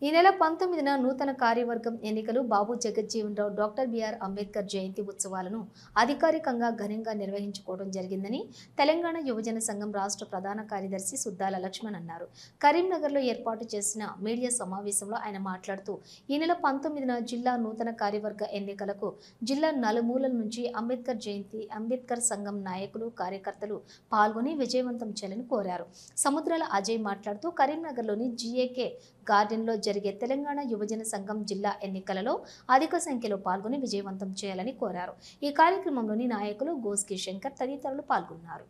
ఈ నెల 19న నూతన కార్యవర్గం ఎన్నికలు బాబు జగజ్జీవన్ రావు డాక్టర్ బిఆర్ అంబేద్కర్ జయంతి ఉత్సవాలను అధికారికంగా ఘనంగా నిర్వహించుకోవడం జరిగిందని తెలంగాణ యువజన సంఘం రాష్ట్ర ప్రధాన కార్యదర్శి సుద్దాల లక్ష్మణ్ అన్నారు. కరీంనగర్లో ఏర్పాటు చేసిన మీడియా సమావేశంలో ఆయన మాట్లాడుతూ ఈ నెల 19న జిల్లా నూతన కార్యవర్గ ఎన్నికలకు జిల్లా నలుమూలల నుంచి అంబేద్కర్ జయంతి అంబేద్కర్ సంఘం నాయకులు కార్యకర్తలు పాల్గొని విజయవంతం చేయాలని కోరారు. సముద్రాల అజయ్ మాట్లాడుతూ కరీంనగర్లోని జీఏకే గార్డెన్లో జరిగే తెలంగాణ యువజన సంఘం జిల్లా ఎన్నికలలో అధిక సంఖ్యలో పాల్గొని విజయవంతం చేయాలని కోరారు. ఈ కార్యక్రమంలోని నాయకులు గోస్కి శంకర్ తదితరులు పాల్గొన్నారు.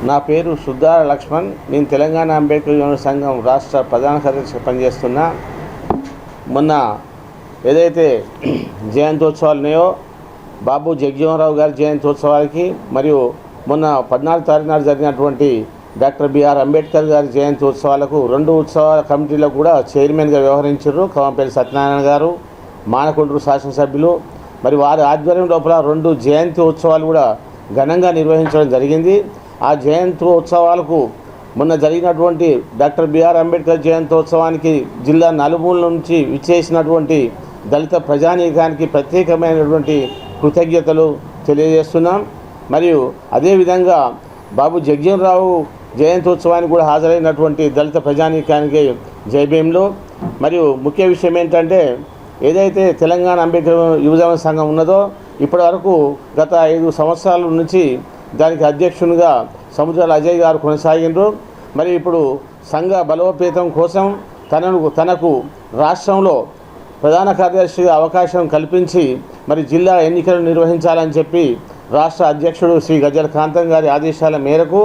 నా పేరు సుద్దాల లక్ష్మణ్. నేను తెలంగాణ అంబేద్కర్ యువజన సంఘం రాష్ట్ర ప్రధాన కార్యదర్శిగా పనిచేస్తున్నా. మొన్న ఏదైతే జయంతోత్సవాలు ఉన్నాయో బాబు జగజ్జీవన్ రావు గారి జయంతోత్సవాలకి మరియు మొన్న 14 తారీఖు నాడు జరిగినటువంటి డాక్టర్ బిఆర్ అంబేద్కర్ గారి జయంతి ఉత్సవాలకు 2 ఉత్సవాల కమిటీలకు కూడా చైర్మన్గా వ్యవహరించారు కవంపల్లి సత్యనారాయణ గారు, మానకొండూరు శాసనసభ్యులు. మరి వారి ఆధ్వర్యం లోపల 2 జయంతి ఉత్సవాలు కూడా ఘనంగా నిర్వహించడం జరిగింది. ఆ జయంతి ఉత్సవాలకు మొన్న జరిగినటువంటి డాక్టర్ బిఆర్ అంబేద్కర్ జయంతోత్సవానికి జిల్లా నలుమూల నుంచి విచ్చేసినటువంటి దళిత ప్రజానీకానికి ప్రత్యేకమైనటువంటి కృతజ్ఞతలు తెలియజేస్తున్నాం. మరియు అదేవిధంగా బాబు జగజ్జీవన్ రావు జయంతోత్సవానికి కూడా హాజరైనటువంటి దళిత ప్రజానీకానికి జైభీంలు. మరియు ముఖ్య విషయం ఏంటంటే ఏదైతే తెలంగాణ అంబేద్కర్ యువజన సంఘం ఉన్నదో ఇప్పటి వరకు గత 5 సంవత్సరాల నుంచి దానికి అధ్యక్షునిగా సముద్రాల అజయ్ గారు కొనసాగినారు. మరి ఇప్పుడు సంఘ బలోపేతం కోసం తనకు రాష్ట్రంలో ప్రధాన కార్యదర్శిగా అవకాశం కల్పించి మరి జిల్లా ఎన్నికలు నిర్వహించాలని చెప్పి రాష్ట్ర అధ్యక్షుడు శ్రీ గజ్జల కాంతం గారి ఆదేశాల మేరకు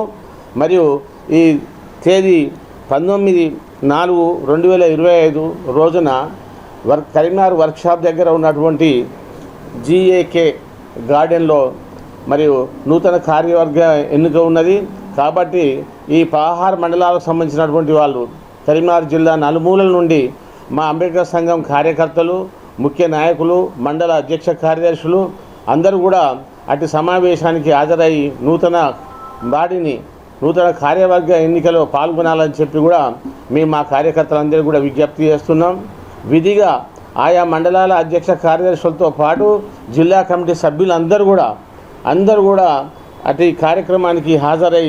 మరియు ఈ తేదీ 19/4/2025 రోజున కరీంనగర్ వర్క్షాప్ దగ్గర ఉన్నటువంటి జీఏకే గార్డెన్లో మరియు నూతన కార్యవర్గ ఎన్నిక ఉన్నది. కాబట్టి ఈ 16 మండలాలకు సంబంధించినటువంటి వాళ్ళు కరీంనగర్ జిల్లా నలుమూలల నుండి మా అంబేద్కర్ సంఘం కార్యకర్తలు, ముఖ్య నాయకులు, మండల అధ్యక్ష కార్యదర్శులు అందరూ కూడా అటు సమావేశానికి హాజరై నూతన కార్యవర్గ ఎన్నికలో పాల్గొనాలని చెప్పి కూడా మేము మా కార్యకర్తలందరూ కూడా విజ్ఞప్తి చేస్తున్నాం. విధిగా ఆయా మండలాల అధ్యక్ష కార్యదర్శులతో పాటు జిల్లా కమిటీ సభ్యులందరూ కూడా అటు ఈ కార్యక్రమానికి హాజరై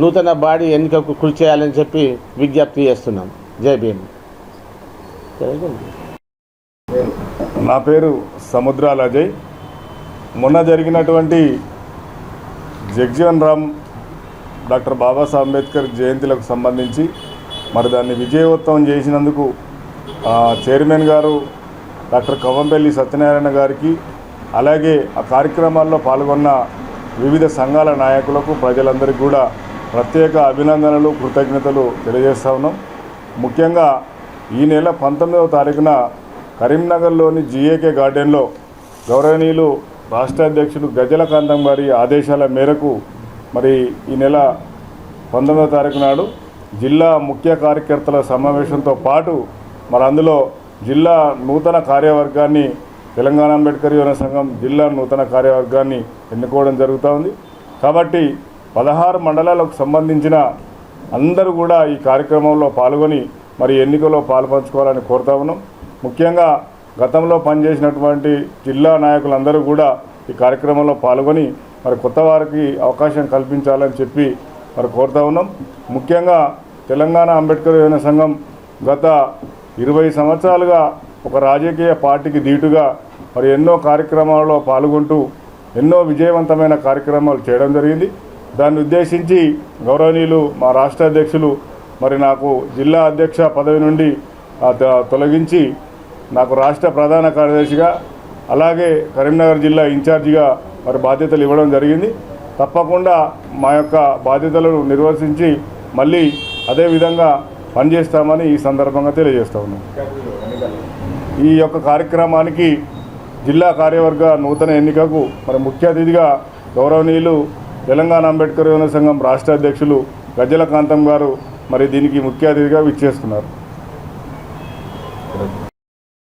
నూతన బాడీ ఎన్నికకు కృషి చేయాలని చెప్పి విజ్ఞప్తి చేస్తున్నాం. జై భీమ్. నా పేరు సముద్రాల అజయ్. మొన్న జరిగినటువంటి జగజ్జీవన్ రామ్ డాక్టర్ బాబాసాహెబ్ అంబేద్కర్ జయంతిలకు సంబంధించి మరి దాన్ని విజయవంతం చేసినందుకు చైర్మన్ గారు డాక్టర్ కవంపల్లి సత్యనారాయణ గారికి, అలాగే ఆ కార్యక్రమాల్లో పాల్గొన్న వివిధ సంఘాల నాయకులకు, ప్రజలందరికీ కూడా ప్రత్యేక అభినందనలు, కృతజ్ఞతలు తెలియజేస్తా ఉన్నాం. ముఖ్యంగా ఈ నెల 19వ తారీఖున కరీంనగర్లోని జీఏకే గార్డెన్లో గౌరవనీయులు రాష్ట్ర అధ్యక్షుడు గజ్జల కాంతం గారి ఆదేశాల మేరకు మరి ఈ నెల 19వ తారీఖు నాడు జిల్లా ముఖ్య కార్యకర్తల సమావేశంతో పాటు మరి అందులో జిల్లా నూతన కార్యవర్గాన్ని తెలంగాణ అంబేద్కర్ యువజన సంఘం జిల్లా నూతన కార్యవర్గాన్ని ఎన్నుకోవడం జరుగుతూ ఉంది. కాబట్టి 16 మండలాలకు సంబంధించిన అందరూ కూడా ఈ కార్యక్రమంలో పాల్గొని మరి ఎన్నికల్లో పాల్పంచుకోవాలని కోరుతా ఉన్నాం. ముఖ్యంగా గతంలో పనిచేసినటువంటి జిల్లా నాయకులందరూ కూడా ఈ కార్యక్రమంలో పాల్గొని మరి కొత్త వారికి అవకాశం కల్పించాలని చెప్పి మరి కోరుతా ఉన్నాం. ముఖ్యంగా తెలంగాణ అంబేద్కర్ యువజన సంఘం గత 20 సంవత్సరాలుగా ఒక రాజకీయ పార్టీకి ధీటుగా మరి ఎన్నో కార్యక్రమాల్లో పాల్గొంటూ ఎన్నో విజయవంతమైన కార్యక్రమాలు చేయడం జరిగింది. దాన్ని ఉద్దేశించి గౌరవనీయులు మా రాష్ట్ర అధ్యక్షులు మరి నాకు జిల్లా అధ్యక్ష పదవి నుండి తొలగించి నాకు రాష్ట్ర ప్రధాన కార్యదర్శిగా, అలాగే కరీంనగర్ జిల్లా ఇన్ఛార్జిగా మరి బాధ్యతలు ఇవ్వడం జరిగింది. తప్పకుండా మా యొక్క బాధ్యతలను నిర్వర్తించి మళ్ళీ అదేవిధంగా పనిచేస్తామని ఈ సందర్భంగా తెలియజేస్తా ఉన్నాం. ఈ యొక్క కార్యక్రమానికి జిల్లా కార్యవర్గ నూతన ఎన్నికకు మరి ముఖ్య అతిథిగా గౌరవనీయులు తెలంగాణ అంబేద్కర్ యువజన సంఘం రాష్ట్ర అధ్యక్షులు గజ్జల కాంతం గారు మరి దీనికి ముఖ్య అతిథిగా విచ్చేస్తున్నారు.